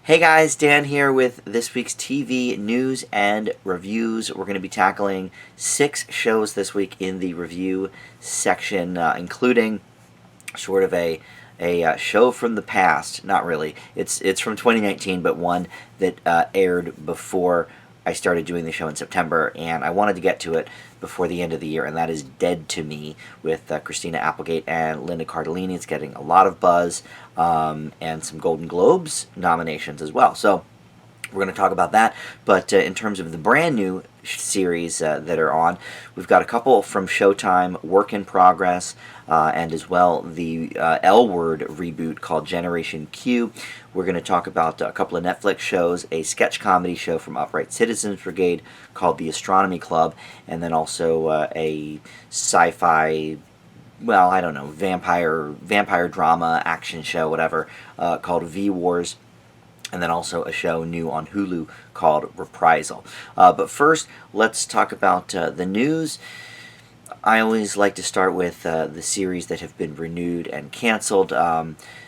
Hey guys, Dan here with this week's TV news and reviews. We're going to be tackling 6 shows this week in the review section, including sort of a show from the past. Not really. It's from 2019, but one that aired before I started doing the show in September, and I wanted to get to it before the end of the year, and that is Dead to Me with Christina Applegate and Linda Cardellini. It's getting a lot of buzz and some Golden Globes nominations as well. So we're going to talk about that, but in terms of the brand new series that are on, we've got a couple from Showtime, Work in Progress, and as well the L Word reboot called Generation Q. We're going to talk about a couple of Netflix shows, a sketch comedy show from Upright Citizens Brigade called the Astronomy Club, and then also a sci-fi, well, I don't know, vampire drama action show, whatever, called V-Wars. And then also a show new on Hulu called Reprisal. But first, let's talk about the news. I always like to start with the series that have been renewed and canceled.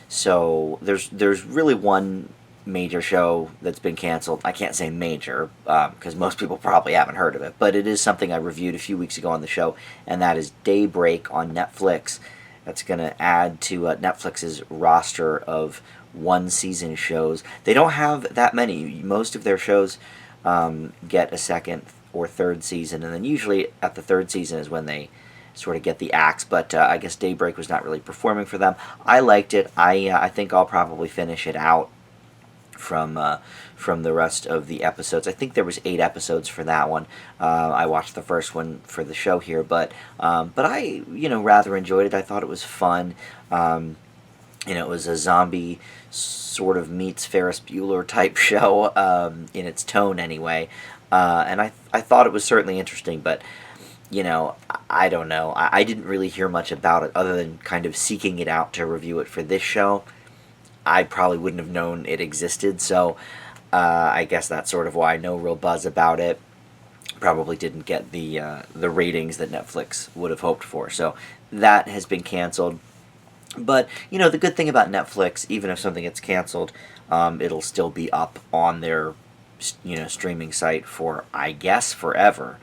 So there's really one major show that's been canceled. I can't say major because most people probably haven't heard of it, but it is something I reviewed a few weeks ago on the show, and that is Daybreak on Netflix. That's going to add to Netflix's roster of one-season shows. They don't have that many. Most of their shows get a second or third season, and then usually at the third season is when they sort of get the axe, but I guess Daybreak was not really performing for them. I liked it. I think I'll probably finish it out from the rest of the episodes. I think there was 8 episodes for that one. I watched the first one for the show here, but I rather enjoyed it. I thought it was fun. It was a zombie sort of meets Ferris Bueller type show in its tone anyway, and I thought it was certainly interesting, but I don't know. I didn't really hear much about it other than kind of seeking it out to review it for this show. I probably wouldn't have known it existed, so I guess that's sort of why no real buzz about it. Probably didn't get the ratings that Netflix would have hoped for, so that has been canceled. But, the good thing about Netflix, even if something gets canceled, it'll still be up on their, streaming site for, I guess, forever.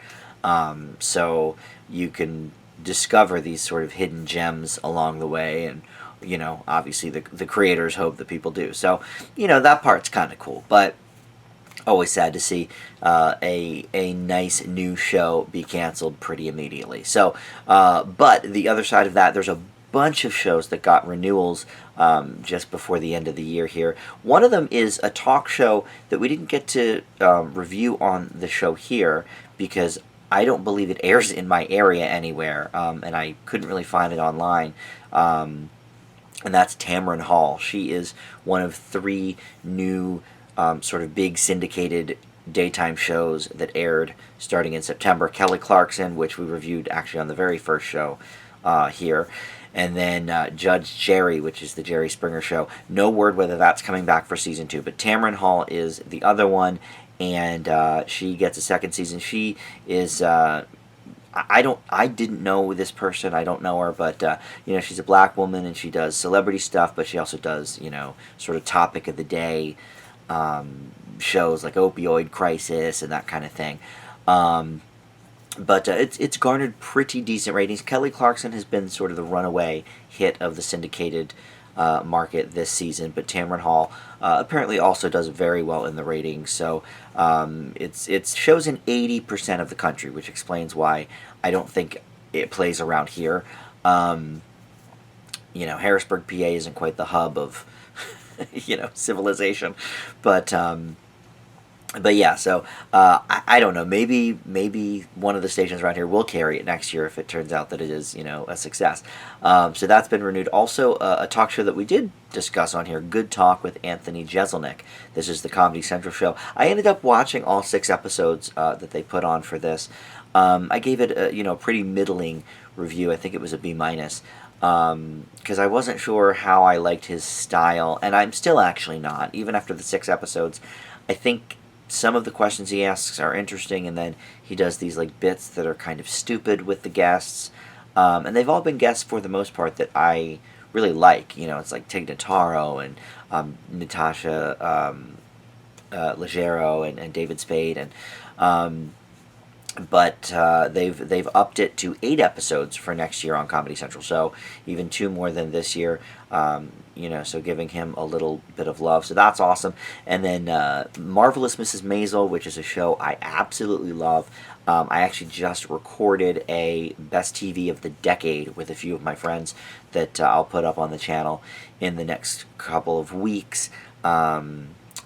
So you can discover these sort of hidden gems along the way, and, obviously the creators hope that people do. So, that part's kind of cool, but always sad to see a nice new show be canceled pretty immediately. So, but the other side of that, there's a bunch of shows that got renewals just before the end of the year here. One of them is a talk show that we didn't get to review on the show here because I don't believe it airs in my area anywhere, and I couldn't really find it online. And that's Tamron Hall. She is one of 3 new sort of big syndicated daytime shows that aired starting in September. Kelly Clarkson, which we reviewed actually on the very first show here. And then Judge Jerry, which is the Jerry Springer Show. No word whether that's coming back for season 2, but Tamron Hall is the other one, and she gets a second season. She is I didn't know this person. I don't know her, but she's a black woman and she does celebrity stuff, but she also does sort of topic of the day shows like opioid crisis and that kind of thing. But it's garnered pretty decent ratings. Kelly Clarkson has been sort of the runaway hit of the syndicated market this season, but Tamron Hall apparently also does very well in the ratings. So it shows in 80% of the country, which explains why I don't think it plays around here. Harrisburg, PA isn't quite the hub of civilization, but yeah, so I don't know. Maybe one of the stations around here will carry it next year if it turns out that it is a success. So that's been renewed. Also, a talk show that we did discuss on here, Good Talk with Anthony Jeselnik. This is the Comedy Central show. I ended up watching all 6 episodes that they put on for this. I gave it a pretty middling review. I think it was a B-, because I wasn't sure how I liked his style, and I'm still actually not. Even after the 6 episodes, I think some of the questions he asks are interesting, and then he does these like bits that are kind of stupid with the guests, and they've all been guests for the most part that I really like. It's like Tig Notaro and Natasha Leggero and David Spade, and but they've upped it to 8 episodes for next year on Comedy Central, so even 2 more than this year. So giving him a little bit of love, so that's awesome. And then Marvelous Mrs. Maisel, which is a show I absolutely love. I actually just recorded a Best TV of the Decade with a few of my friends that I'll put up on the channel in the next couple of weeks.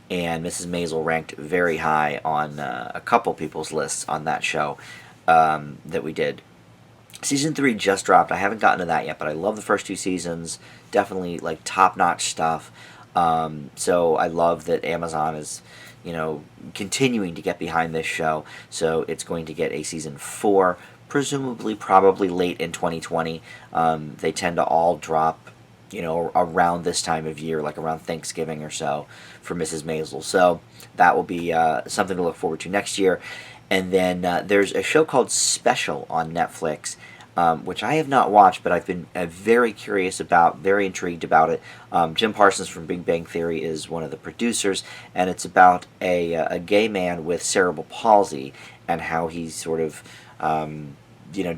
And Mrs. Maisel ranked very high on a couple people's lists on that show that we did. Season 3 just dropped. I haven't gotten to that yet, but I love the first 2 seasons. Definitely like top-notch stuff. So I love that Amazon is, continuing to get behind this show. So it's going to get a season 4, presumably probably late in 2020. They tend to all drop, around this time of year, like around Thanksgiving or so, for Mrs. Maisel. So that will be something to look forward to next year. And then there's a show called Special on Netflix, which I have not watched, but I've been very curious about, very intrigued about it. Jim Parsons from Big Bang Theory is one of the producers, and it's about a gay man with cerebral palsy and how he sort of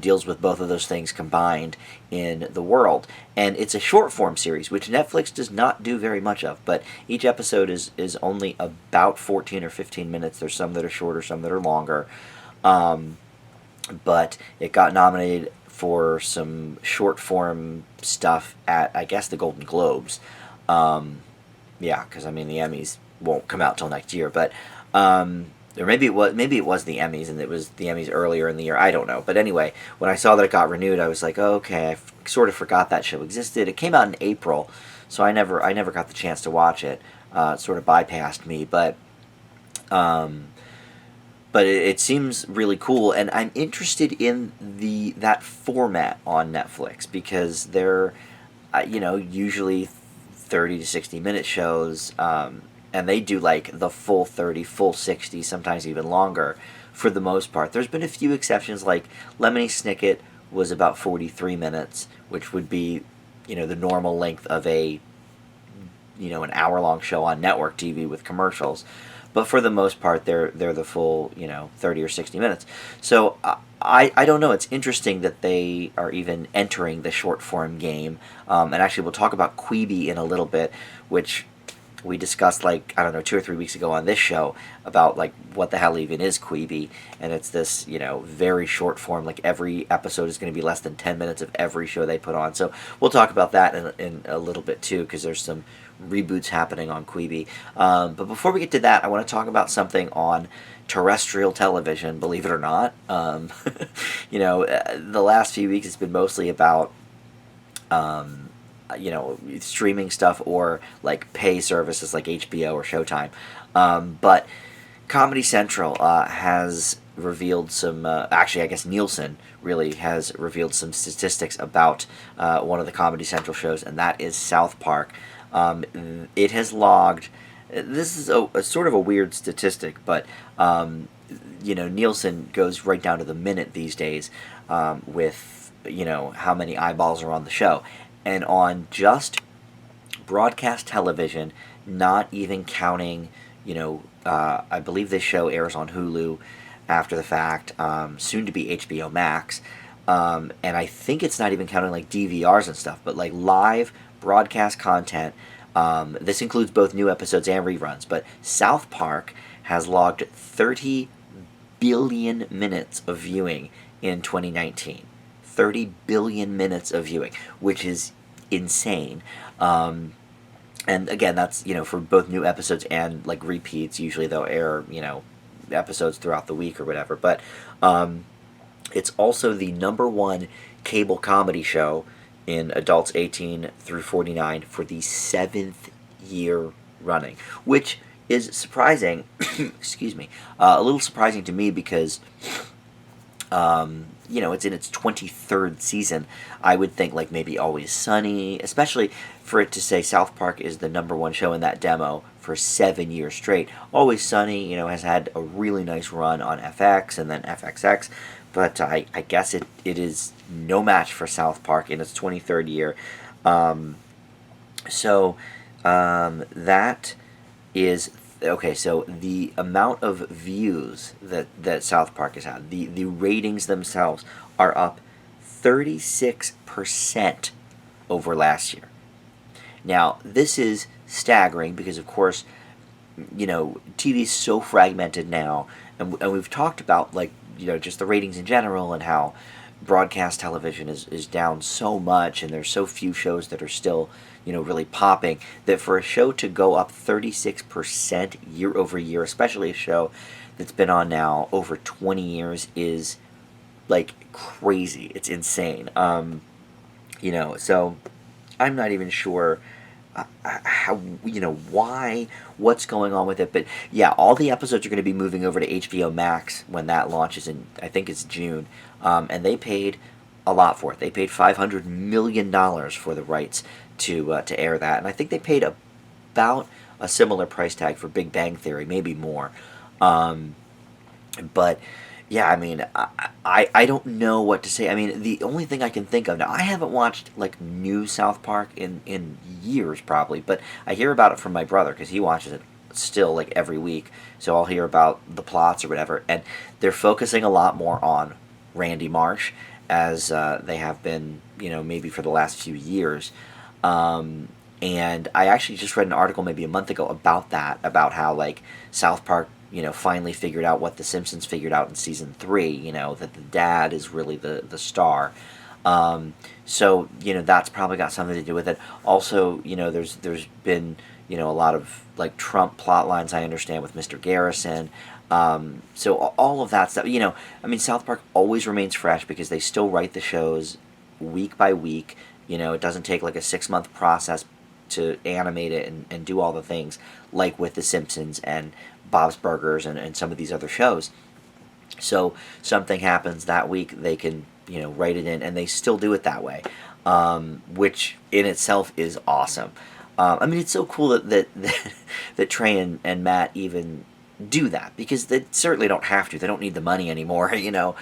deals with both of those things combined in the world. And it's a short form series, which Netflix does not do very much of, but each episode is only about 14 or 15 minutes. There's some that are shorter, some that are longer. But it got nominated for some short form stuff at, I guess, the Golden Globes. Because the Emmys won't come out till next year, but or maybe it was the Emmys, and it was the Emmys earlier in the year. I don't know. But anyway, when I saw that it got renewed, I was like, oh, okay, sort of forgot that show existed. It came out in April, so I never got the chance to watch it. It sort of bypassed me, but it seems really cool, and I'm interested in that format on Netflix, because they're usually 30 to 60 minute shows. And they do like the full 30, full 60, sometimes even longer for the most part. There's been a few exceptions, like Lemony Snicket was about 43 minutes, which would be, the normal length of an hour-long show on network TV with commercials. But for the most part, they're the full, 30 or 60 minutes. So I don't know. It's interesting that they are even entering the short-form game. And actually, we'll talk about Quibi in a little bit, which we discussed 2 or 3 weeks ago on this show about what the hell even is Quibi, and it's this very short form, every episode is going to be less than 10 minutes of every show they put on. So we'll talk about that in a little bit too, because there's some reboots happening on Quibi. But before we get to that, I want to talk about something on terrestrial television, believe it or not. The last few weeks it's been mostly about streaming stuff or pay services like HBO or Showtime. But Comedy Central has revealed some, actually I guess Nielsen really has revealed some statistics about one of the Comedy Central shows, and that is South Park. It has logged, this is a sort of a weird statistic, but Nielsen goes right down to the minute these days with how many eyeballs are on the show. And on just broadcast television, not even counting, I believe this show airs on Hulu after the fact, soon to be HBO Max, and I think it's not even counting DVRs and stuff, but live broadcast content. This includes both new episodes and reruns, but South Park has logged 30 billion minutes of viewing in 2019. 30 billion minutes of viewing, which is insane. And again, that's, for both new episodes and repeats. Usually they'll air, episodes throughout the week or whatever. But it's also the #1 cable comedy show in adults 18 through 49 for the 7th year running, which is surprising. Excuse me. A little surprising to me because it's in its 23rd season. I would think maybe Always Sunny, especially for it to say South Park is the #1 show in that demo for 7 years straight. Always Sunny, has had a really nice run on FX and then FXX, but I guess it is no match for South Park in its 23rd year. That is okay, so the amount of views that South Park has had, the ratings themselves are up 36% over last year. Now, this is staggering because, of course, TV is so fragmented now, and we've talked about, like, just the ratings in general and how broadcast television is down so much, and there's so few shows that are still, really popping, that for a show to go up 36% year over year, especially a show that's been on now over 20 years, is like crazy. It's insane. So I'm not even sure how, why, what's going on with it. But yeah, all the episodes are going to be moving over to HBO Max when that launches in, I think it's June. And they paid a lot for it. They paid $500 million for the rights to air that. And I think they paid about a similar price tag for Big Bang Theory, maybe more. But yeah, I mean, I don't know what to say. I mean, the only thing I can think of now, I haven't watched like new South Park in years probably, but I hear about it from my brother because he watches it still like every week. So I'll hear about the plots or whatever, and they're focusing a lot more on Randy Marsh as they have been, maybe for the last few years. And I actually just read an article maybe a month ago about that, about how like South Park, finally figured out what The Simpsons figured out in season 3, that the dad is really the star. So, that's probably got something to do with it. Also, there's been, a lot of like Trump plot lines, I understand, with Mr. Garrison. So all of that stuff, I mean, South Park always remains fresh because they still write the shows week by week. It doesn't take like a 6-month process to animate it and do all the things like with The Simpsons and Bob's Burgers and some of these other shows. So something happens that week, they can, write it in, and they still do it that way, which in itself is awesome. I mean, it's so cool that Trey and Matt even do that, because they certainly don't have to. They don't need the money anymore, and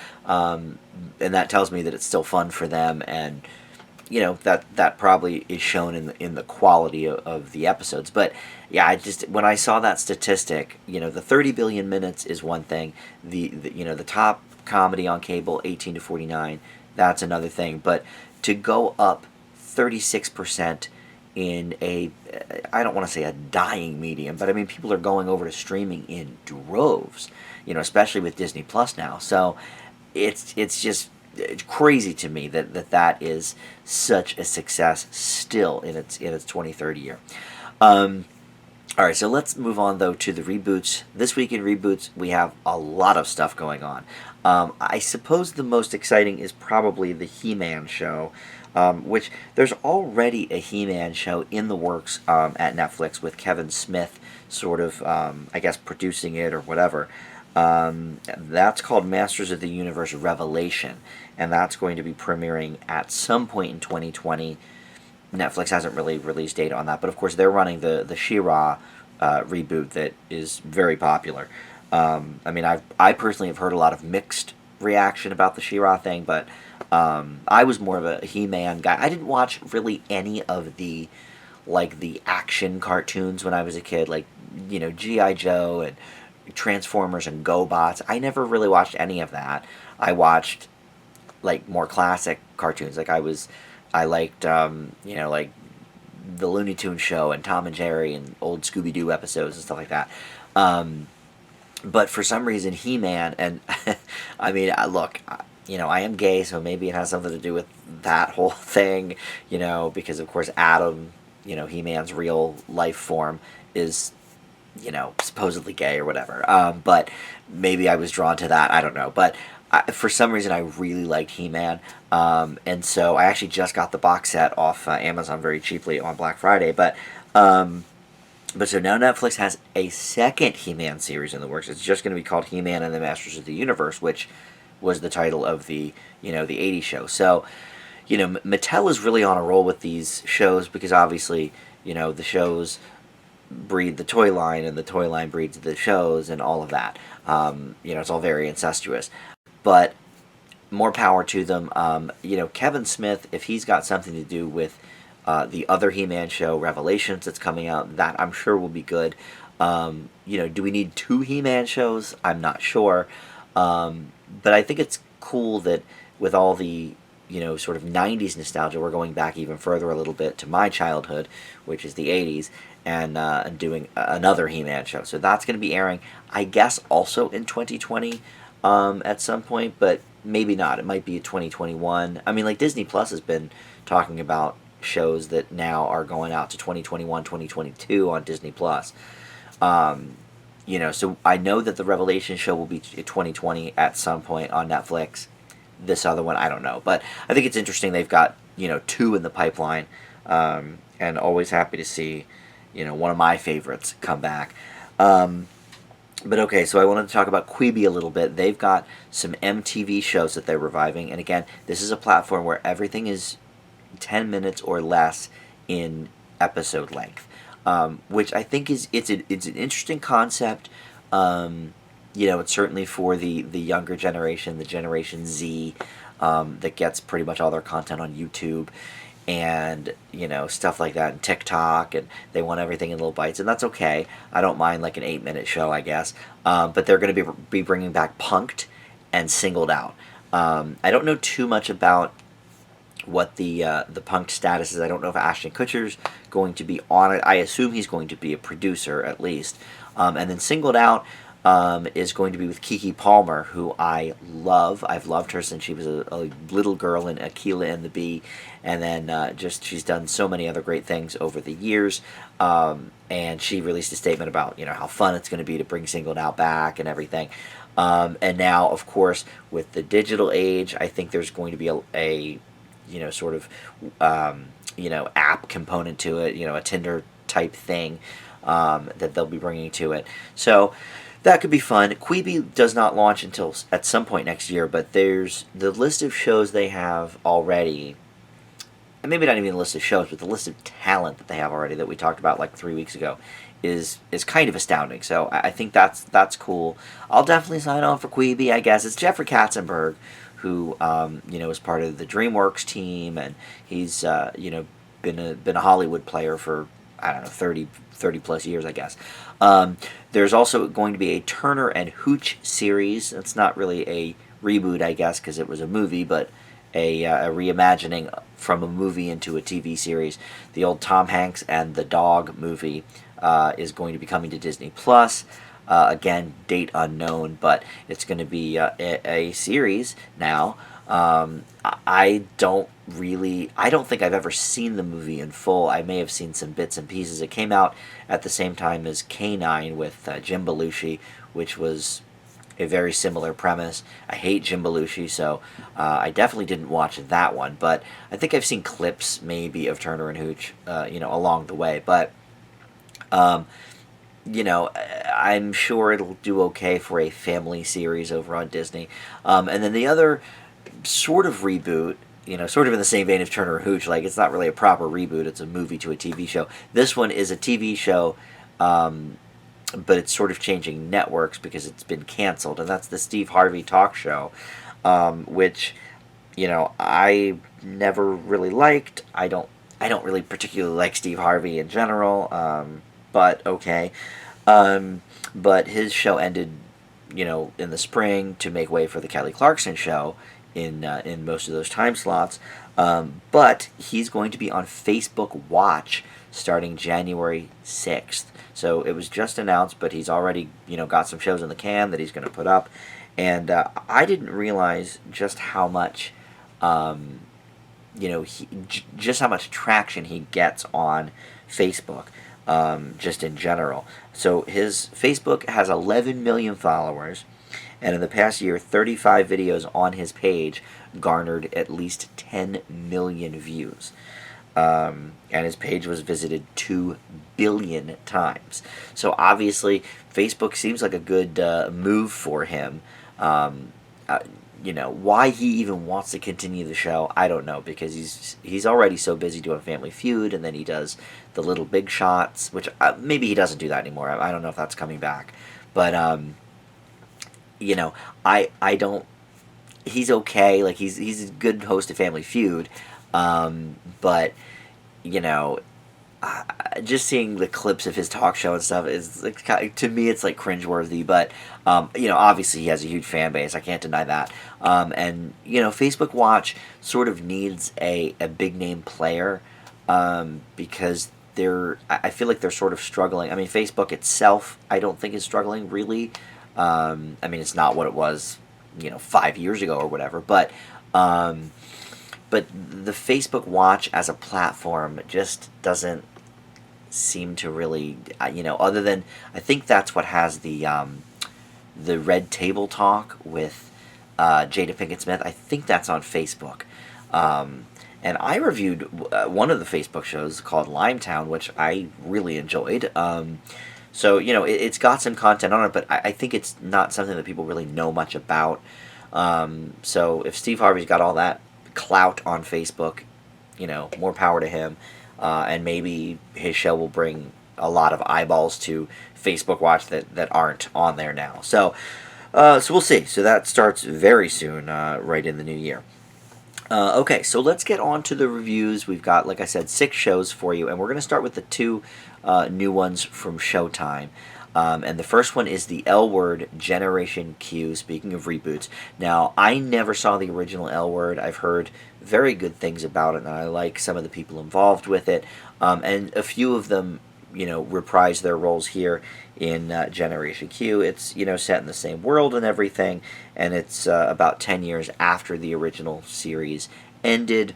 that tells me that it's still fun for them, and that probably is shown in the quality of the episodes. But yeah, when I saw that statistic, the 30 billion minutes is one thing. The top comedy on cable, 18 to 49, that's another thing. But to go up 36% in I don't want to say a dying medium, but I mean, people are going over to streaming in droves, especially with Disney Plus now. So it's just crazy to me that is such a success still in its 23rd year. All right, so let's move on though to the reboots. This week in reboots, we have a lot of stuff going on. I suppose the most exciting is probably the He-Man show, which there's already a He-Man show in the works at Netflix with Kevin Smith sort of, I guess, producing it or whatever. That's called Masters of the Universe Revelation, and that's going to be premiering at some point in 2020. Netflix hasn't really released data on that, but of course they're running the She-Ra reboot that is very popular. I mean, I personally have heard a lot of mixed reaction about the She-Ra thing, but I was more of a He-Man guy. I didn't watch really any of the action cartoons when I was a kid, like G.I. Joe and Transformers and GoBots. I never really watched any of that. I watched like more classic cartoons. I liked like the Looney Tunes show and Tom and Jerry and old Scooby-Doo episodes and stuff like that. But for some reason, He-Man, and I mean, look, I am gay, so maybe it has something to do with that whole thing, because of course Adam, He-Man's real life form is, supposedly gay or whatever. But maybe I was drawn to that. I don't know. But for some reason, I really liked He-Man. And so I actually just got the box set off Amazon very cheaply on Black Friday. But so now Netflix has a second He-Man series in the works. It's just going to be called He-Man and the Masters of the Universe, which was the title of the, the 80s show. So, Mattel is really on a roll with these shows because obviously, the shows breed the toy line and the toy line breeds the shows and all of that. It's all very incestuous. But more power to them. Kevin Smith, if he's got something to do with the other He-Man show, Revelations, that's coming out, that I'm sure will be good. Do we need two He-Man shows? I'm not sure. But I think it's cool that with all the, sort of 90s nostalgia, we're going back even further a little bit to my childhood, which is the 80s, and doing another He-Man show. So that's going to be airing, I guess, also in 2020 at some point, but maybe not. It might be 2021. I mean, like Disney Plus has been talking about shows that now are going out to 2021, 2022 on Disney Plus. So I know that the Revelation show will be 2020 at some point on Netflix. This other one, I don't know. But I think it's interesting they've got, two in the pipeline. And always happy to see, one of my favorites come back. But okay, so I wanted to talk about Quibi a little bit. They've got some MTV shows that they're reviving. And again, this is a platform where everything is 10 minutes or less in episode length. Which I think it's an interesting concept. It's certainly for the younger generation, the Generation Z, that gets pretty much all their content on YouTube and stuff like that, and TikTok, and they want everything in little bites, and that's okay. I don't mind like an 8-minute show, I guess. But they're going to be bringing back Punk'd and Singled Out. I don't know too much about what the Punk'd status is. I don't know if Ashton Kutcher's going to be on it. I assume he's going to be a producer at least. And then Singled Out is going to be with Keke Palmer, who I love. I've loved her since she was a little girl in Akeelah and the Bee, and then she's done so many other great things over the years. And she released a statement about how fun it's going to be to bring Singled Out back and everything. And now, of course, with the digital age, I think there's going to be a sort of, app component to it, a Tinder type thing that they'll be bringing to it. So that could be fun. Quibi does not launch until at some point next year, but there's the list of shows they have already, and maybe not even the list of shows, but the list of talent that they have already that we talked about like 3 weeks ago is kind of astounding. So I think that's cool. I'll definitely sign on for Quibi, I guess. It's Jeffrey Katzenberg, who is part of the DreamWorks team, and he's been a Hollywood player for, I don't know, 30 plus years, I guess. There's also going to be a Turner and Hooch series. It's not really a reboot, I guess, because it was a movie, but a reimagining from a movie into a TV series. The old Tom Hanks and the Dog movie is going to be coming to Disney Plus. Again, date unknown, but it's going to be a series now. I don't think I've ever seen the movie in full. I may have seen some bits and pieces. It came out at the same time as K-9 with Jim Belushi, which was a very similar premise. I hate Jim Belushi, so I definitely didn't watch that one, but I think I've seen clips maybe of Turner and Hooch, along the way, but I'm sure it'll do okay for a family series over on Disney. And then the other sort of reboot, sort of in the same vein of Turner and Hooch, like it's not really a proper reboot, it's a movie to a TV show. This one is a TV show, but it's sort of changing networks because it's been canceled, and that's the Steve Harvey talk show, which, I never really liked. I don't really particularly like Steve Harvey in general, but okay. But his show ended, in the spring to make way for the Kelly Clarkson show in most of those time slots. But he's going to be on Facebook Watch starting January 6th. So it was just announced, but he's already, got some shows in the can that he's going to put up. And I didn't realize just how much, just how much traction he gets on Facebook. Just in general. So his Facebook has 11 million followers, and in the past year, 35 videos on his page garnered at least 10 million views. And his page was visited 2 billion times. So obviously, Facebook seems like a good move for him. Why he even wants to continue the show, I don't know, because he's already so busy doing Family Feud, and then he does the Little Big Shots, which maybe he doesn't do that anymore. I don't know if that's coming back, but I don't. He's okay. Like he's a good host of Family Feud, but just seeing the clips of his talk show and stuff is like, to me it's like cringeworthy. But obviously he has a huge fan base. I can't deny that. And Facebook Watch sort of needs a big name player, because I feel like they're sort of struggling. I mean, Facebook itself, I don't think is struggling really. I mean, it's not what it was, 5 years ago or whatever. But the Facebook Watch as a platform just doesn't seem to really, other than I think that's what has the Red Table Talk with Jada Pinkett Smith. I think that's on Facebook. And I reviewed one of the Facebook shows called Limetown, which I really enjoyed. So, it's got some content on it, but I think it's not something that people really know much about. So if Steve Harvey's got all that clout on Facebook, more power to him. And maybe his show will bring a lot of eyeballs to Facebook Watch that aren't on there now. So we'll see. So that starts very soon, right in the new year. Okay, so let's get on to the reviews. We've got, like I said, 6 shows for you, and we're going to start with the 2 new ones from Showtime. And the first one is the L Word Generation Q, speaking of reboots. Now, I never saw the original L Word. I've heard very good things about it, and I like some of the people involved with it. And a few of them, reprise their roles here in Generation Q. It's, set in the same world and everything, and it's about 10 years after the original series ended.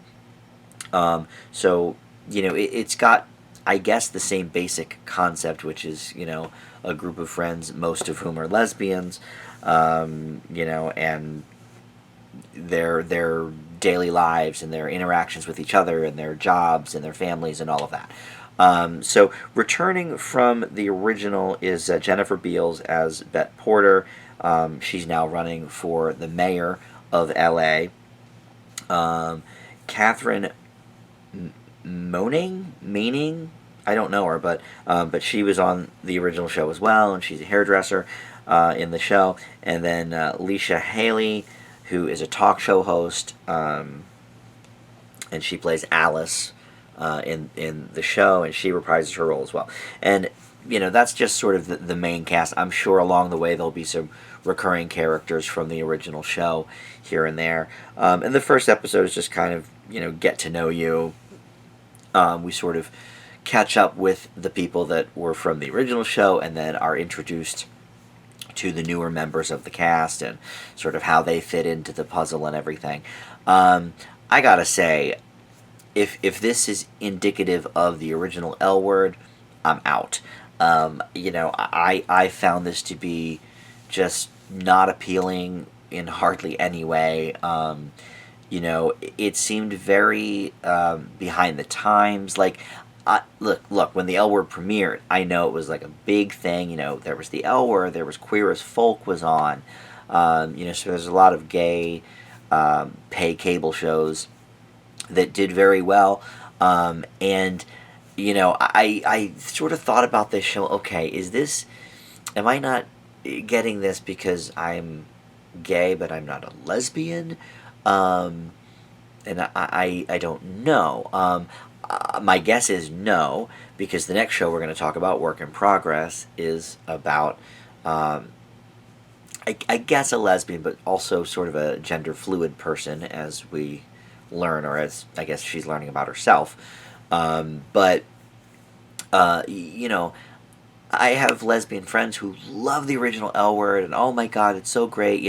So, it's got, I guess, the same basic concept, which is, a group of friends, most of whom are lesbians, and their daily lives and their interactions with each other and their jobs and their families and all of that. So returning from the original is Jennifer Beals as Bette Porter. She's now running for the mayor of L.A. Catherine Moaning, I don't know her, but she was on the original show as well, and she's a hairdresser in the show. And then Leisha Haley, who is a talk show host, and she plays Alice in the show, and she reprises her role as well. And that's just sort of the main cast. I'm sure along the way there'll be some recurring characters from the original show here and there. And the first episode is just kind of get to know you. We sort of catch up with the people that were from the original show, and then are introduced to the newer members of the cast and sort of how they fit into the puzzle and everything. I gotta say, if this is indicative of the original L Word, I'm out. I found this to be just not appealing in hardly any way. It seemed very behind the times. Like, look, when the L Word premiered, I know it was like a big thing. There was the L Word, there was Queer as Folk was on. So there's a lot of gay pay cable shows that did very well. And I sort of thought about this show. Okay, am I not getting this because I'm gay but I'm not a lesbian? And I don't know. My guess is no, because the next show we're going to talk about, Work in Progress, is about, I guess, a lesbian, but also sort of a gender fluid person, as we learn, or as I guess she's learning about herself. But I have lesbian friends who love the original L Word, and oh my god, it's so great,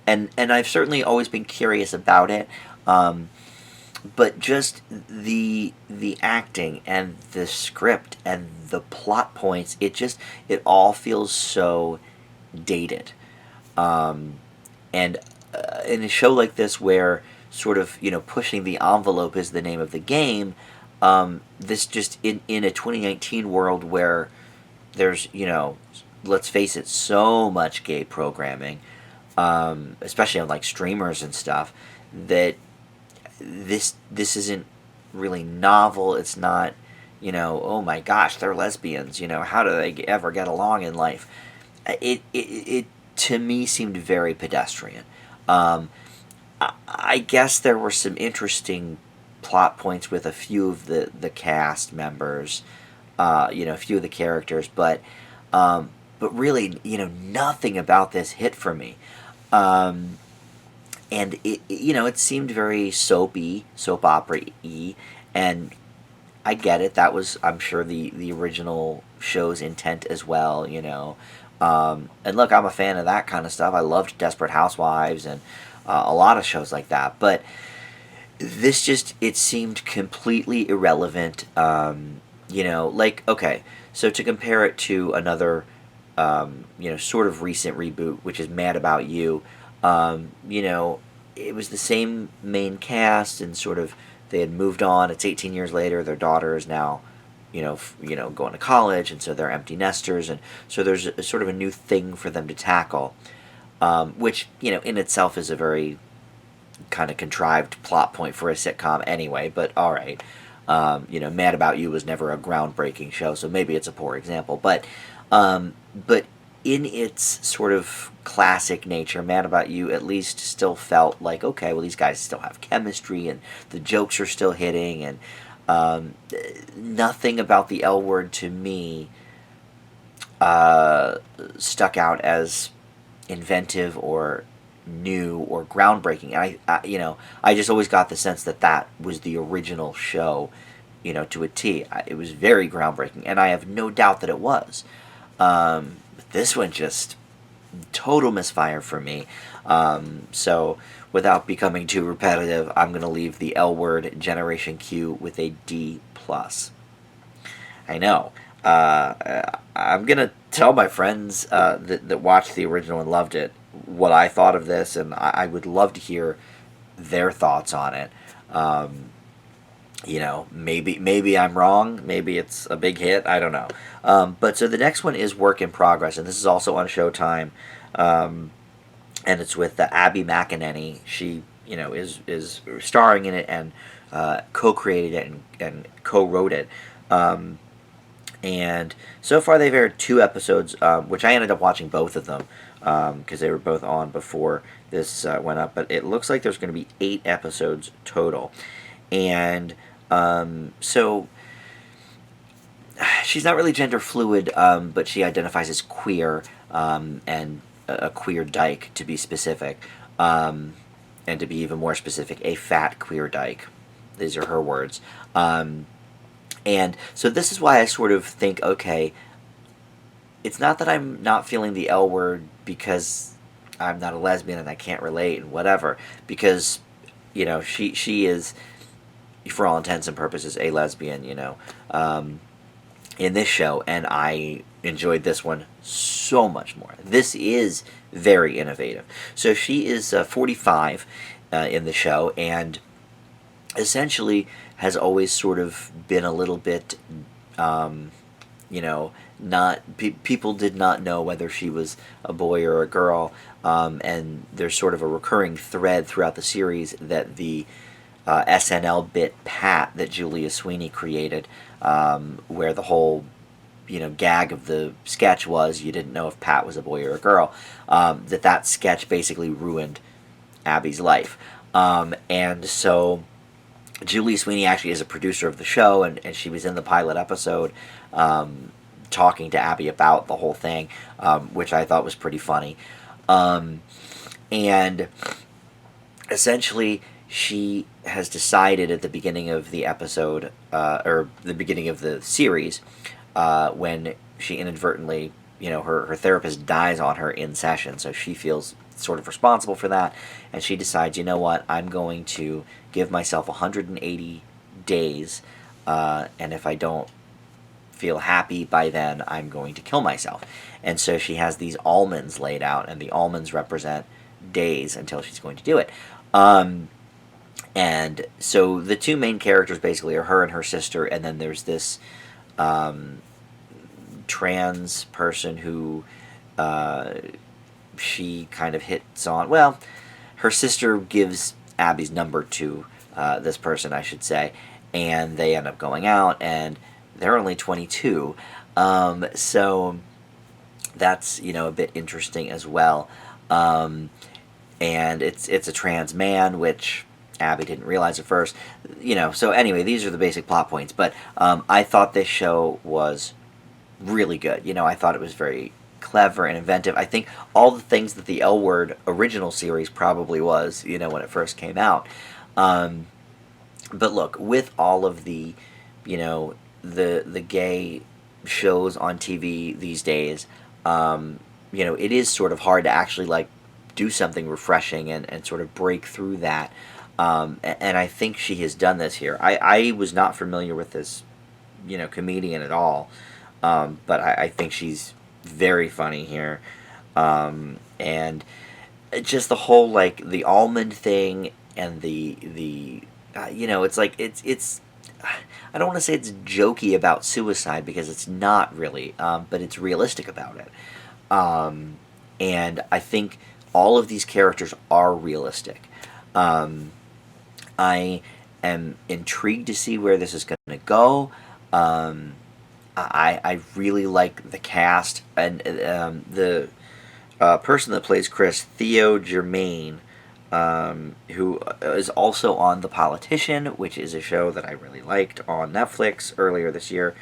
and I've certainly always been curious about it. But just the acting and the script and the plot points, it all feels so dated. And in a show like this, where sort of pushing the envelope is the name of the game, this just in a 2019 world where there's let's face it, so much gay programming, especially on like streamers and stuff, that this isn't really novel. It's not, oh my gosh, they're lesbians. How do they ever get along in life? It to me seemed very pedestrian. I guess there were some interesting plot points with a few of the cast members, a few of the characters, but really, nothing about this hit for me. And it seemed very soap opera-y, and I get it. That was, I'm sure, the original show's intent as well. And look, I'm a fan of that kind of stuff. I loved Desperate Housewives and a lot of shows like that. But this it seemed completely irrelevant. Okay, so to compare it to another, sort of recent reboot, which is Mad About You, it was the same main cast, and sort of they had moved on. It's 18 years later. Their daughter is now, going to college, and so they're empty nesters, and so there's sort of a new thing for them to tackle, which in itself is a very kind of contrived plot point for a sitcom anyway. But all right, Mad About You was never a groundbreaking show, so maybe it's a poor example, but in its sort of classic nature, Mad About You at least still felt like, okay, well, these guys still have chemistry, and the jokes are still hitting, and nothing about the L Word to me stuck out as inventive or new or groundbreaking. And I just always got the sense that was the original show, to a T. It was very groundbreaking, and I have no doubt that it was. This one just total misfire for me. So without becoming too repetitive, I'm going to leave the L Word Generation Q with a D+. I know. I'm going to tell my friends that watched the original and loved it what I thought of this, and I would love to hear their thoughts on it. Maybe I'm wrong. Maybe it's a big hit. I don't know. But so the next one is Work in Progress, and this is also on Showtime, and it's with Abby McEnany. She, is starring in it and co-created it and co-wrote it. And so far they've aired 2 episodes, which I ended up watching both of them because they were both on before this went up. But it looks like there's going to be 8 episodes total, and so she's not really gender fluid, but she identifies as queer, and a queer dyke, to be specific, and to be even more specific, a fat queer dyke. These are her words. And so this is why I sort of think, okay, it's not that I'm not feeling the L Word because I'm not a lesbian and I can't relate and whatever, because she is, for all intents and purposes, a lesbian, in this show, and I enjoyed this one so much more. This is very innovative. So she is 45 in the show, and essentially has always sort of been a little bit, people did not know whether she was a boy or a girl, and there's sort of a recurring thread throughout the series that the SNL bit Pat that Julia Sweeney created, where the whole gag of the sketch was you didn't know if Pat was a boy or a girl, that sketch basically ruined Abby's life. And so Julia Sweeney actually is a producer of the show, and she was in the pilot episode talking to Abby about the whole thing, which I thought was pretty funny. And essentially she has decided at the beginning of the episode, or the beginning of the series, when she inadvertently, her therapist dies on her in session, so she feels sort of responsible for that, and she decides, you know what, I'm going to give myself 180 days, and if I don't feel happy by then, I'm going to kill myself. And so she has these almonds laid out, and the almonds represent days until she's going to do it. And so the 2 main characters basically are her and her sister, and then there's this trans person who she kind of hits on. Well, her sister gives Abby's number to this person, I should say, and they end up going out, and they're only 22. So that's, a bit interesting as well. And it's a trans man, which Abby didn't realize at first. So anyway, these are the basic plot points. But I thought this show was really good. I thought it was very clever and inventive. I think all the things that the L Word original series probably was, when it first came out. But look, with all of the, the gay shows on TV these days, it is sort of hard to actually do something refreshing and sort of break through that. And I think she has done this here. I was not familiar with this, comedian at all, but I think she's very funny here. And just the whole the almond thing and the it's I don't want to say it's jokey about suicide because it's not really, but it's realistic about it. And I think all of these characters are realistic. I am intrigued to see where this is going to go. I really like the cast, and the person that plays Chris, Theo Germain, who is also on The Politician, which is a show that I really liked on Netflix earlier this year.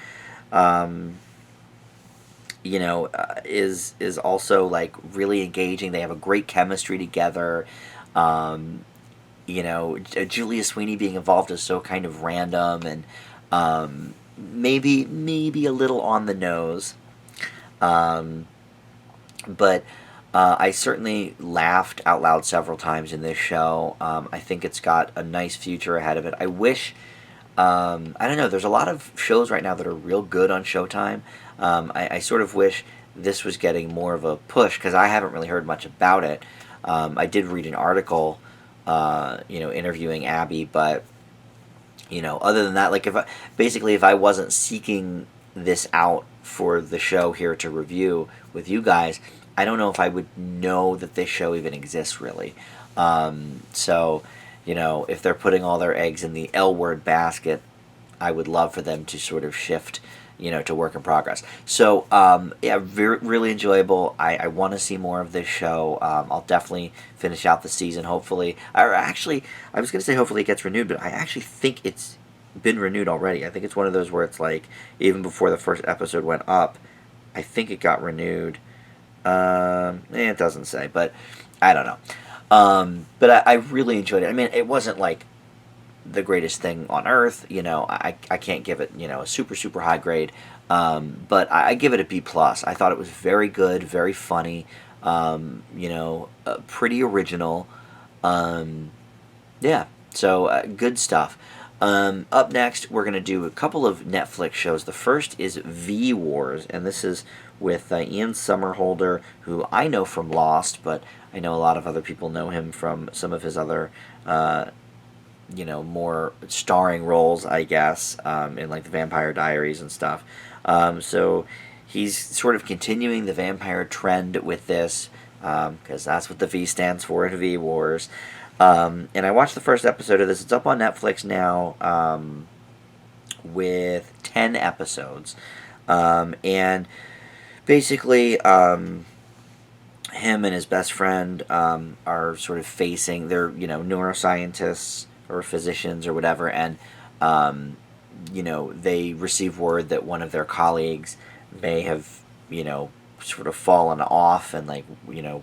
Is also really engaging. They have a great chemistry together. Julia Sweeney being involved is so kind of random and maybe a little on the nose. But I certainly laughed out loud several times in this show. I think it's got a nice future ahead of it. I wish, I don't know, there's a lot of shows right now that are real good on Showtime. I sort of wish this was getting more of a push because I haven't really heard much about it. I did read an article, interviewing Abby, but other than that, if I wasn't seeking this out for the show here to review with you guys, I don't know if I would know that this show even exists really. So, if they're putting all their eggs in the L Word basket, I would love for them to sort of shift, to work in progress. So, really enjoyable. I want to see more of this show. I'll definitely finish out the season, hopefully. Or actually, I was going to say hopefully it gets renewed, but I actually think it's been renewed already. I think it's one of those where it's even before the first episode went up, I think it got renewed. It doesn't say, but I don't know. But I really enjoyed it. I mean, it wasn't the greatest thing on earth. I can't give it, a super, super high grade. But I give it a B+. I thought it was very good, very funny, pretty original. Yeah, so good stuff. Up next, we're going to do a couple of Netflix shows. The first is V-Wars, and this is with Ian Somerhalder, who I know from Lost, but I know a lot of other people know him from some of his other, more starring roles, I guess, in the Vampire Diaries and stuff. So he's sort of continuing the vampire trend with this, because that's what the V stands for in V-Wars. And I watched the first episode of this. It's up on Netflix now, with 10 episodes. And basically, him and his best friend are sort of facing, they're, neuroscientists or physicians or whatever, and, they receive word that one of their colleagues may have, sort of fallen off, and,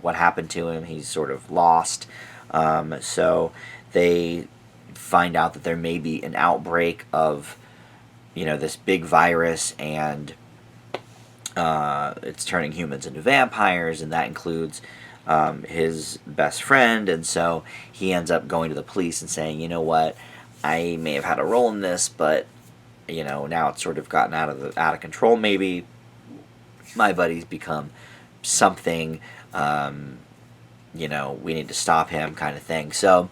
what happened to him, he's sort of lost. So they find out that there may be an outbreak of, this big virus, and it's turning humans into vampires, and that includes his best friend. And so he ends up going to the police and saying, you know what, I may have had a role in this, but now it's sort of gotten out of control. Maybe my buddy's become something. We need to stop him, kind of thing. So,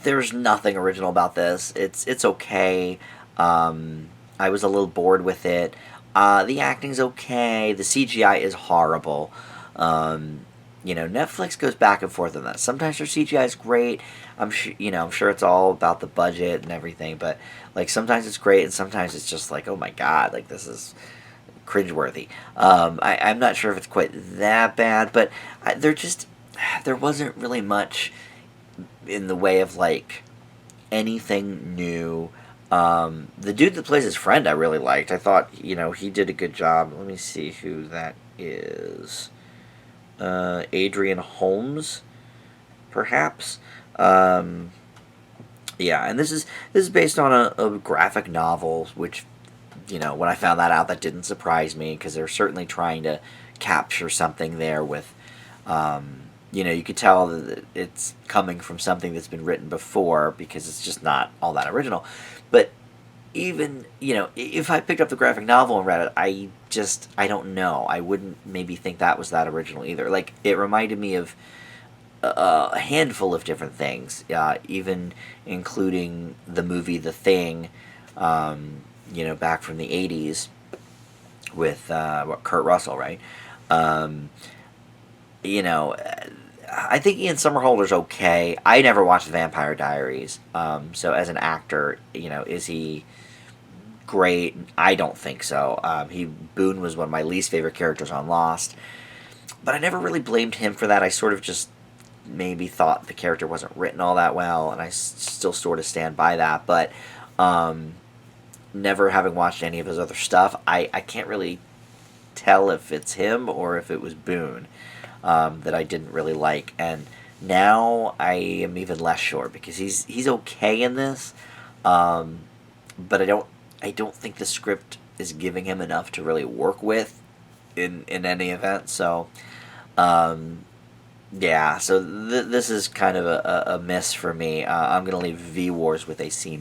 there's nothing original about this. It's okay. I was a little bored with it. The acting's okay. The CGI is horrible. Netflix goes back and forth on that. Sometimes their CGI is great. I'm sure it's all about the budget and everything, but sometimes it's great and sometimes it's just oh my god, this is cringeworthy. I'm not sure if it's quite that bad, but they're just, there wasn't really much in the way of like anything new. The dude that plays his friend I really liked. I thought, he did a good job. Let me see who that is. Adrian Holmes, perhaps. Yeah, and this is based on a graphic novel, which, when I found that out, that didn't surprise me, because they're certainly trying to capture something there with, you could tell that it's coming from something that's been written before, because it's just not all that original. But even, if I picked up the graphic novel and read it, I don't know. I wouldn't maybe think that was that original either. Like, it reminded me of a handful of different things, even including the movie The Thing, back from the 80s with Kurt Russell, right? Um, I think Ian Somerhalder's okay. I never watched Vampire Diaries, so as an actor, is he great? I don't think so. Boone was one of my least favorite characters on Lost, but I never really blamed him for that. I sort of just maybe thought the character wasn't written all that well, and I still sort of stand by that. But never having watched any of his other stuff, I can't really tell if it's him or if it was Boone that I didn't really like. And now I am even less sure, because he's okay in this, but I don't think the script is giving him enough to really work with in any event. So. Yeah, so this is kind of a miss for me. I'm going to leave V-Wars with a C-.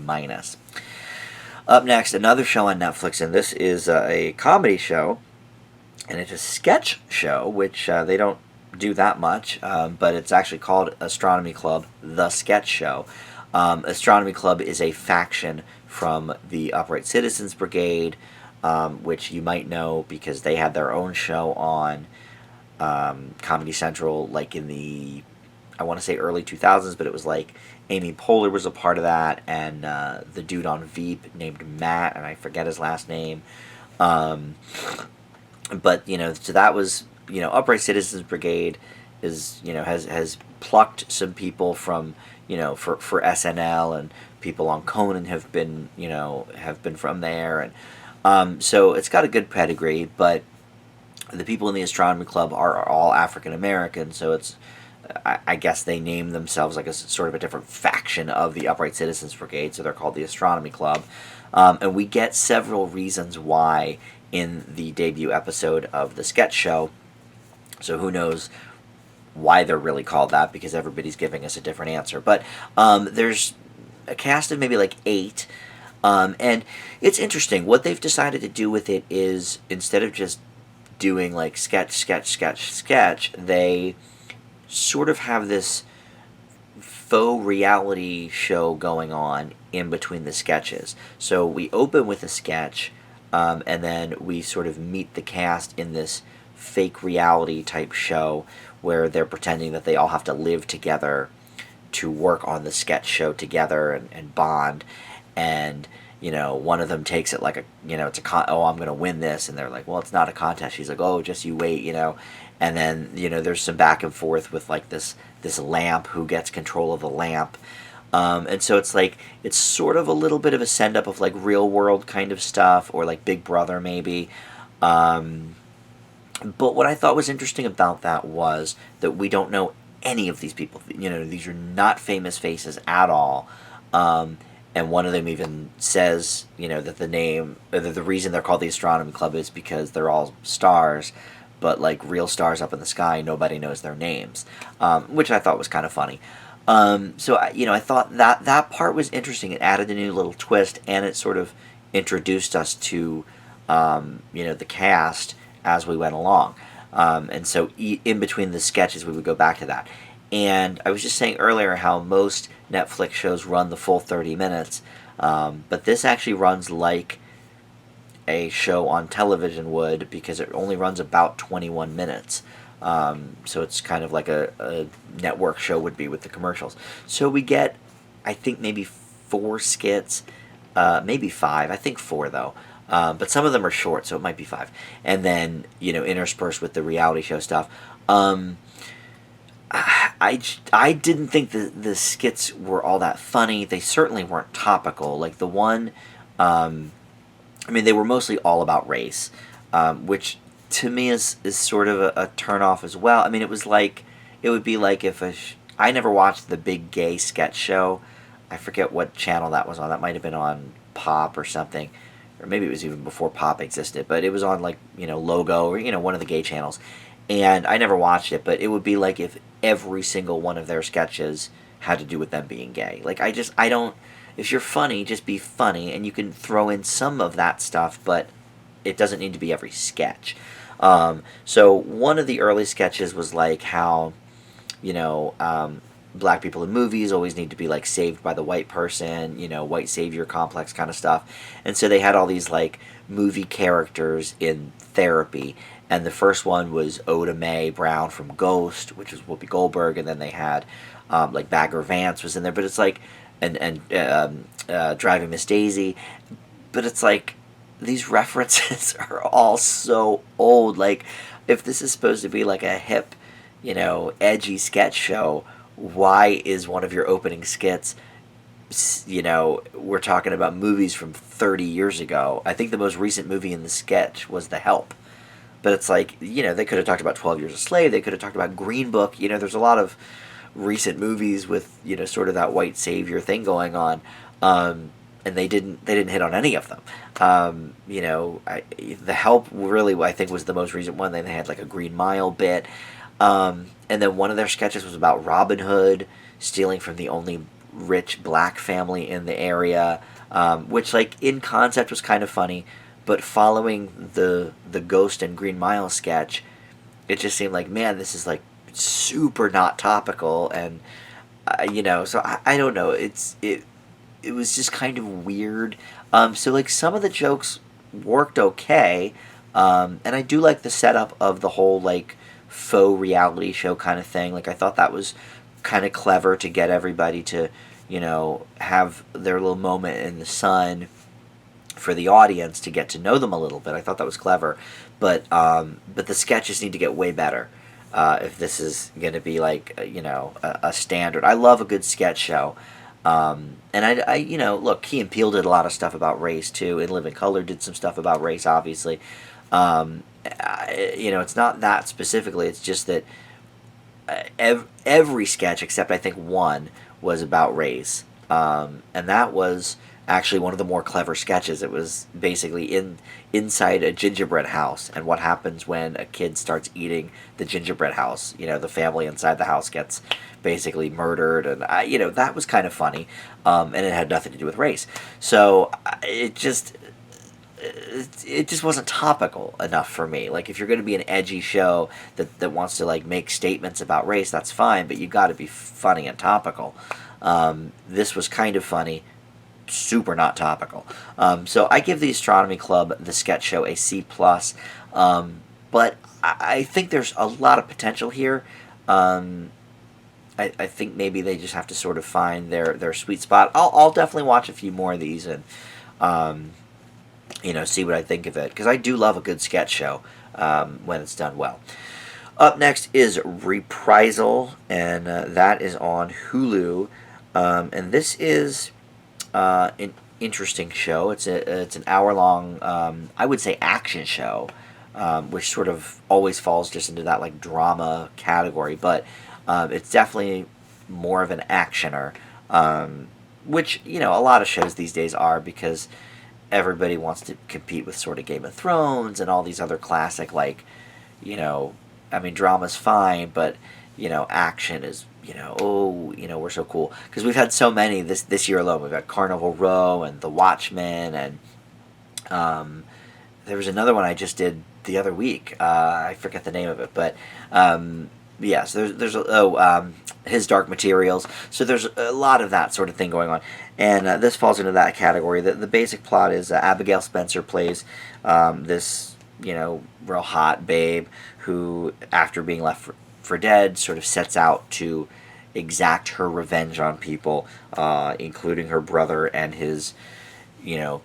Up next, another show on Netflix, and this is a comedy show, and it's a sketch show, which they don't do that much, but it's actually called Astronomy Club, the Sketch Show. Astronomy Club is a faction from the Upright Citizens Brigade, which you might know because they had their own show on Comedy Central, like in the, I want to say early 2000s, but it was like Amy Poehler was a part of that, and the dude on Veep named Matt, and I forget his last name. But so that was, Upright Citizens Brigade is, has plucked some people from, for SNL, and people on Conan have been from there, and so it's got a good pedigree. But the people in the Astronomy Club are all African American, so it's, I guess they name themselves like a sort of a different faction of the Upright Citizens Brigade, so they're called the Astronomy Club. And we get several reasons why in the debut episode of the sketch show, so who knows why they're really called that, because everybody's giving us a different answer. But there's a cast of maybe like 8, and it's interesting. What they've decided to do with it is, instead of just doing like sketch, they sort of have this faux reality show going on in between the sketches. So we open with a sketch, and then we sort of meet the cast in this fake reality type show where they're pretending that they all have to live together to work on the sketch show together and bond. And one of them takes it like it's oh, I'm going to win this. And they're like, well, it's not a contest. She's like, oh, just you wait, And then, there's some back and forth with like this lamp, who gets control of the lamp. And so it's like, it's sort of a little bit of a send up of like Real World kind of stuff, or like Big Brother maybe. But what I thought was interesting about that was that we don't know any of these people. These are not famous faces at all. And one of them even says, that the reason they're called the Astronomy Club is because they're all stars, but like real stars up in the sky, nobody knows their names, which I thought was kind of funny. So I thought that part was interesting. It added a new little twist, and it sort of introduced us to, the cast as we went along. And so in between the sketches, we would go back to that. And I was just saying earlier how most Netflix shows run the full 30 minutes, but this actually runs like a show on television would, because it only runs about 21 minutes. So it's kind of like a network show would be with the commercials. So we get, I think, maybe 4 skits, maybe 5. I think 4, though. But some of them are short, so it might be 5. And then, interspersed with the reality show stuff. I didn't think the skits were all that funny. They certainly weren't topical. Like the one, I mean, they were mostly all about race, which to me is sort of a turn off as well. I mean, it would be like if I never watched the Big Gay Sketch Show. I forget what channel that was on. That might have been on Pop or something, or maybe it was even before Pop existed. But it was on like Logo or one of the gay channels, and I never watched it. But it would be like if every single one of their sketches had to do with them being gay. Like I don't. If you're funny, just be funny, and you can throw in some of that stuff, but it doesn't need to be every sketch. So one of the early sketches was like how, black people in movies always need to be like saved by the white person, white savior complex kind of stuff. And so they had all these like movie characters in therapy. And the first one was Oda Mae Brown from Ghost, which was Whoopi Goldberg, and then they had like Bagger Vance was in there, but it's like and Driving Miss Daisy, but it's like these references are all so old. Like, if this is supposed to be like a hip, edgy sketch show, why is one of your opening skits, we're talking about movies from 30 years ago. I think the most recent movie in the sketch was The Help. But it's like, they could have talked about 12 Years a Slave. They could have talked about Green Book. There's a lot of recent movies with, sort of that white savior thing going on. And they didn't hit on any of them. The Help really, I think, was the most recent one. Then they had like a Green Mile bit. And then one of their sketches was about Robin Hood stealing from the only rich black family in the area, which, like, in concept was kind of funny. But following the Ghost and Green Mile sketch, it just seemed like, man, this is like super not topical, and so I don't know. It was just kind of weird. So like some of the jokes worked okay, and I do like the setup of the whole like faux reality show kind of thing. Like I thought that was kind of clever to get everybody to have their little moment in the sun for the audience to get to know them a little bit. I thought that was clever, but the sketches need to get way better if this is going to be like a standard. I love a good sketch show, and I look, Key and Peele did a lot of stuff about race too, and Living Color did some stuff about race, obviously. It's not that specifically. It's just that every sketch except I think one was about race, and that was actually one of the more clever sketches. It was basically inside a gingerbread house, and what happens when a kid starts eating the gingerbread house. The family inside the house gets basically murdered, and that was kind of funny, and it had nothing to do with race. So it just wasn't topical enough for me. Like, if you're going to be an edgy show that wants to like make statements about race, that's fine, but you got to be funny and topical. This was kind of funny, super not topical. So I give the Astronomy Club, the sketch show, a C+. But I think there's a lot of potential here. I think maybe they just have to sort of find their sweet spot. I'll definitely watch a few more of these and see what I think of it, because I do love a good sketch show when it's done well. Up next is Reprisal, and that is on Hulu, and this is an interesting show. It's an hour-long, I would say, action show, which sort of always falls just into that like drama category, but it's definitely more of an actioner, which a lot of shows these days are, because everybody wants to compete with sort of Game of Thrones and all these other classic, like, drama's fine, but action is, we're so cool, because we've had so many this year alone. We've had Carnival Row and The Watchmen, and there was another one I just did the other week. I forget the name of it, but yes, there's His Dark Materials. So there's a lot of that sort of thing going on, and this falls into that category. The basic plot is Abigail Spencer plays this real hot babe who, after being left for dead, sort of sets out to exact her revenge on people, including her brother and his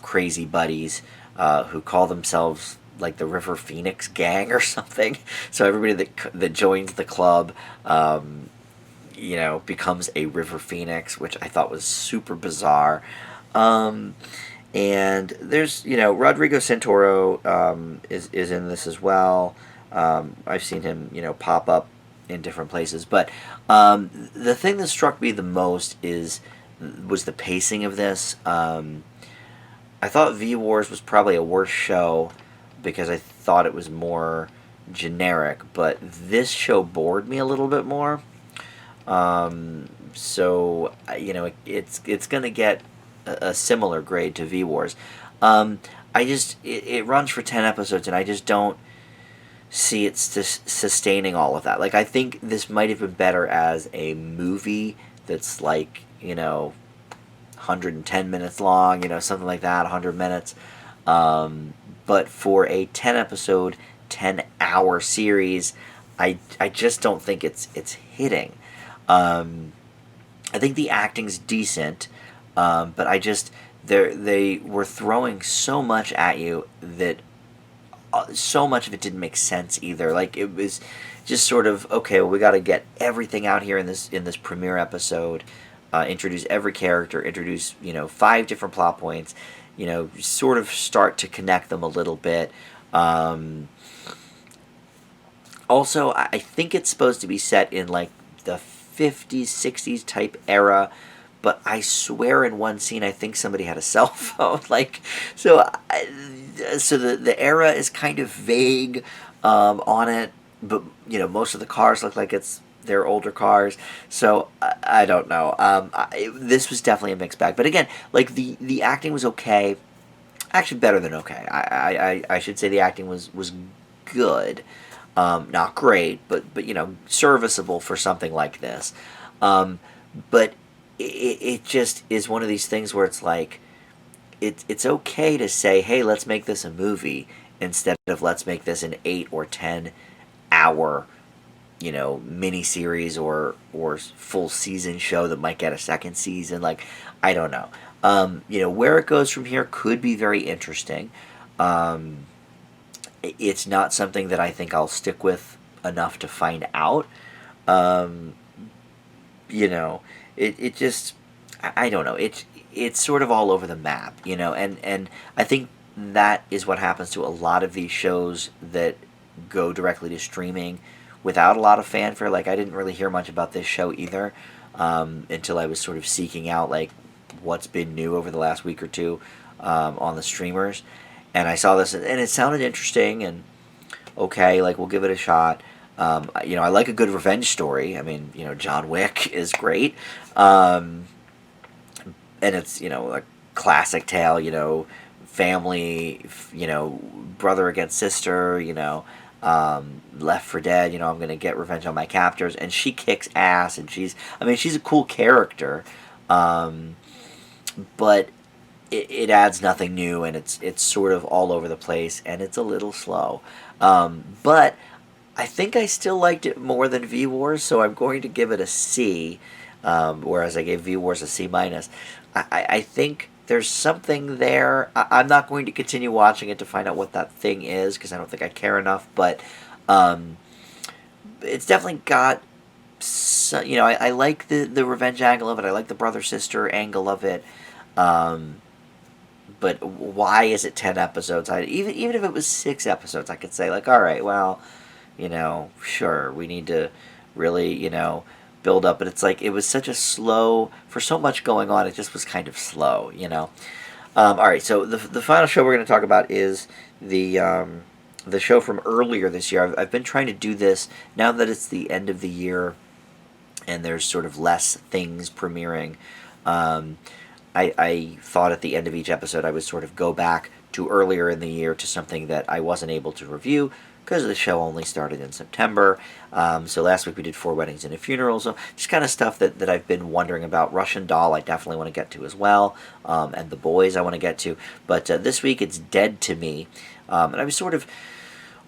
crazy buddies, who call themselves like the River Phoenix gang or something. So everybody that joins the club, becomes a River Phoenix, which I thought was super bizarre. Um, and there's, Rodrigo Santoro is in this as well. I've seen him, pop up in different places. But the thing that struck me the most was the pacing of this. I thought V Wars was probably a worse show because I thought it was more generic, but this show bored me a little bit more. So it's gonna get a similar grade to V Wars. It runs for 10 episodes, and I just don't see it sustaining all of that. Like, I think this might have been better as a movie that's like 110 minutes long, something like that, 100 minutes. But for a 10 episode, 10-hour series, I just don't think it's hitting. I think the acting's decent, but they were throwing so much at you that so much of it didn't make sense either. Like, it was just sort of, okay, well, we got to get everything out here in this premiere episode. Introduce every character, introduce 5 different plot points, sort of start to connect them a little bit. Also, I think it's supposed to be set in like the 50s, 60s type era, but I swear in one scene I think somebody had a cell phone. So the era is kind of vague on it, but most of the cars look like they're older cars, so I don't know. This was definitely a mixed bag, but again, like the acting was okay, actually better than okay. I should say the acting was good, not great, but serviceable for something like this. But it just is one of these things where it's like it's okay to say, hey, let's make this a movie instead of let's make this an 8 or 10 hour mini series or full season show that might get a second season. Like, I don't know. Where it goes from here could be very interesting. It's not something that I think I'll stick with enough to find out. It just, I don't know. It's sort of all over the map, and I think that is what happens to a lot of these shows that go directly to streaming without a lot of fanfare. Like, I didn't really hear much about this show either until I was sort of seeking out like what's been new over the last week or two on the streamers, and I saw this and it sounded interesting, and okay, like, we'll give it a shot. I like a good revenge story. I mean, John Wick is great, and it's a classic tale. Family, brother against sister, Left for Dead, I'm going to get revenge on my captors, and she kicks ass, and she's a cool character, but it adds nothing new, and it's sort of all over the place, and it's a little slow, but I think I still liked it more than V Wars, so I'm going to give it a C, whereas I gave V Wars a C minus. I think there's something there. I'm not going to continue watching it to find out what that thing is, because I don't think I care enough, but it's definitely got I like the revenge angle of it. I like the brother-sister angle of it, but why is it 10 episodes? Even if it was 6 episodes, I could say, like, all right, well, sure, we need to really, build up, but it's like it was such a slow, for so much going on, it just was kind of slow. All right, so the final show we're going to talk about is the show from earlier this year. I've been trying to do this now that it's the end of the year and there's sort of less things premiering. I thought at the end of each episode I would sort of go back to earlier in the year to something that I wasn't able to review because the show only started in September. So last week we did 4 Weddings and a Funeral. So just kind of stuff that I've been wondering about. Russian Doll I definitely want to get to as well. And The Boys I want to get to. But this week it's Dead to Me. And I was sort of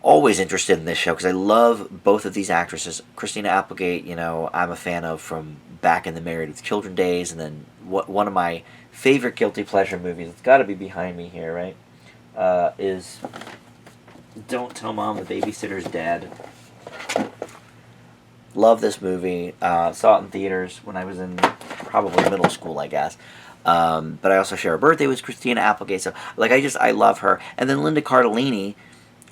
always interested in this show because I love both of these actresses. Christina Applegate, I'm a fan of from back in the Married with Children days. And then one of my favorite guilty pleasure movies, it's got to be behind me here, right, is Don't Tell Mom the Babysitter's Dead. Love this movie. Saw it in theaters when I was in probably middle school, I guess. But I also share a birthday with Christina Applegate, so like I love her. And then Linda Cardellini.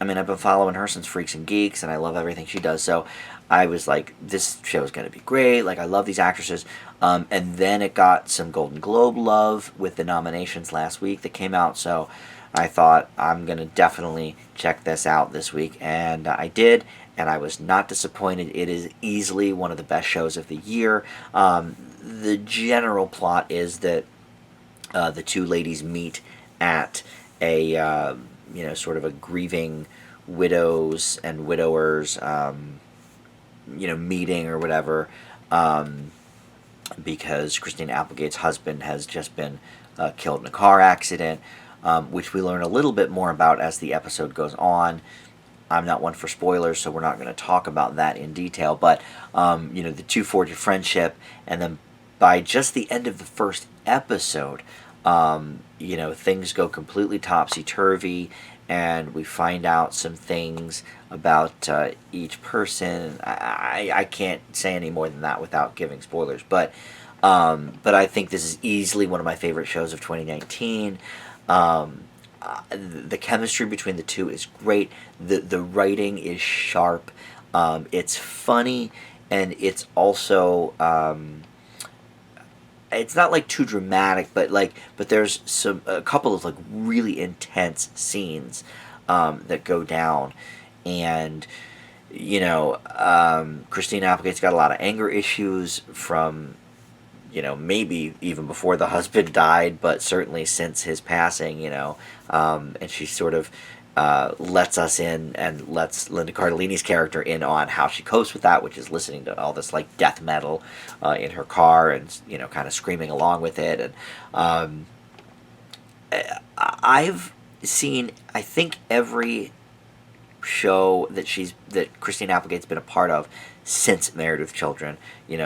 I mean, I've been following her since Freaks and Geeks, and I love everything she does. So I was like, this show is going to be great. Like, I love these actresses. And then it got some Golden Globe love with the nominations last week that came out. So I thought, I'm going to definitely check this out this week. And I did, and I was not disappointed. It is easily one of the best shows of the year. The general plot is that the two ladies meet at a sort of a grieving widows and widowers meeting or whatever, because Christina Applegate's husband has just been killed in a car accident, which we learn a little bit more about as the episode goes on. I'm not one for spoilers, so we're not going to talk about that in detail, but the two forge a friendship, and then by just the end of the first episode, things go completely topsy-turvy, and we find out some things about each person. I can't say any more than that without giving spoilers, but I think this is easily one of my favorite shows of 2019. The chemistry between the two is great. The writing is sharp. It's funny, and it's also it's not like too dramatic, but there's a couple of like really intense scenes that go down, and Christina Applegate's got a lot of anger issues from maybe even before the husband died, but certainly since his passing, and she sort of lets us in and lets Linda Cardellini's character in on how she copes with that, which is listening to all this like death metal in her car and kind of screaming along with it. And I've seen, I think, every show that Christine Applegate's been a part of since Married with Children.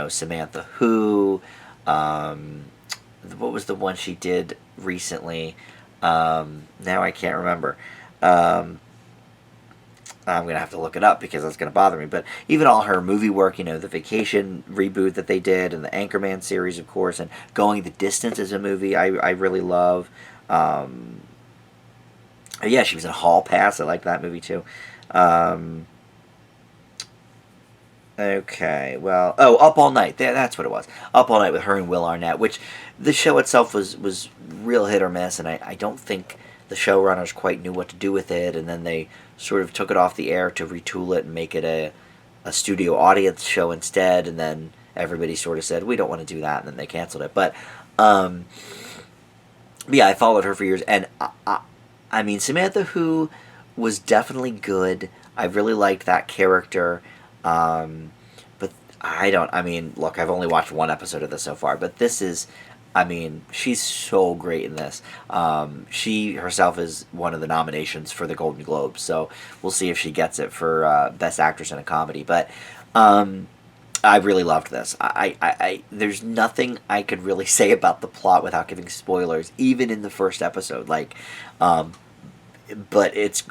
Samantha Who. What was the one she did recently? Now I can't remember. I'm going to have to look it up because that's going to bother me. But even all her movie work, the Vacation reboot that they did, and the Anchorman series, of course, and Going the Distance is a movie I really love. Yeah, she was in Hall Pass. I like that movie too. Okay, well, Up All Night. That's what it was. Up All Night with her and Will Arnett, which the show itself was real hit or miss, and I don't think the showrunners quite knew what to do with it, and then they sort of took it off the air to retool it and make it a studio audience show instead, and then everybody sort of said, we don't want to do that, and then they canceled it. But yeah, I followed her for years, and I mean, Samantha Who was definitely good. I really liked that character. But look, I've only watched one episode of this so far, but this is, she's so great in this. She herself is one of the nominations for the Golden Globes, so we'll see if she gets it for Best Actress in a Comedy. But I really loved this. There's nothing I could really say about the plot without giving spoilers, even in the first episode. But it's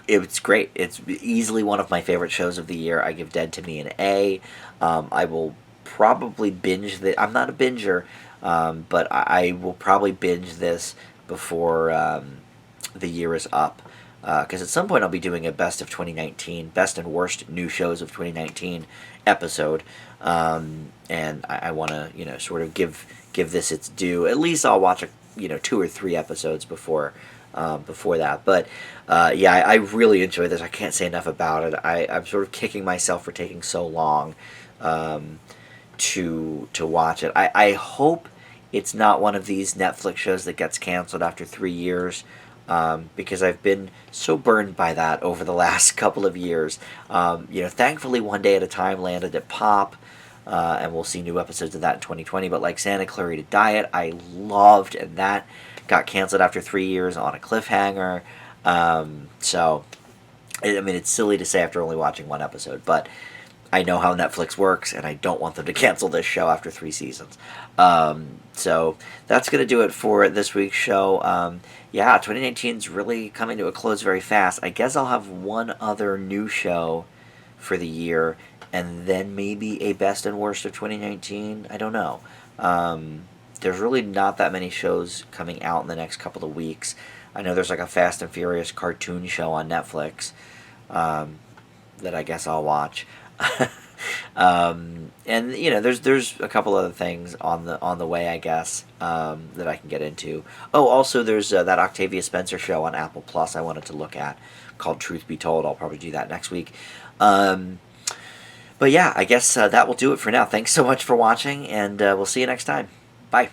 great. It's easily one of my favorite shows of the year. I give Dead to Me an A. I will probably binge this. I'm not a binger, but I will probably binge this before the year is up. Because at some point I'll be doing a best of 2019, best and worst new shows of 2019 episode. And I want to, sort of give this its due. At least I'll watch 2 or 3 episodes before that. But yeah, I really enjoy this. I can't say enough about it. I'm sort of kicking myself for taking so long to watch it. I hope it's not one of these Netflix shows that gets canceled after 3 years, because I've been so burned by that over the last couple of years. Thankfully, One Day at a Time landed at Pop, and we'll see new episodes of that in 2020. But like Santa Clarita Diet, I loved, and that got canceled after 3 years on a cliffhanger. So, it's silly to say after only watching one episode, but I know how Netflix works, and I don't want them to cancel this show after 3 seasons. So that's going to do it for this week's show. Yeah, 2019 is really coming to a close very fast. I guess I'll have one other new show for the year, and then maybe a best and worst of 2019. I don't know. There's really not that many shows coming out in the next couple of weeks. I know there's like a Fast and Furious cartoon show on Netflix that I guess I'll watch. And you know, there's a couple other things on the way, I guess, that I can get into. Oh, also there's that Octavia Spencer show on Apple Plus I wanted to look at called Truth Be Told. I'll probably do that next week. But yeah, I guess that will do it for now. Thanks so much for watching, and we'll see you next time. Bye.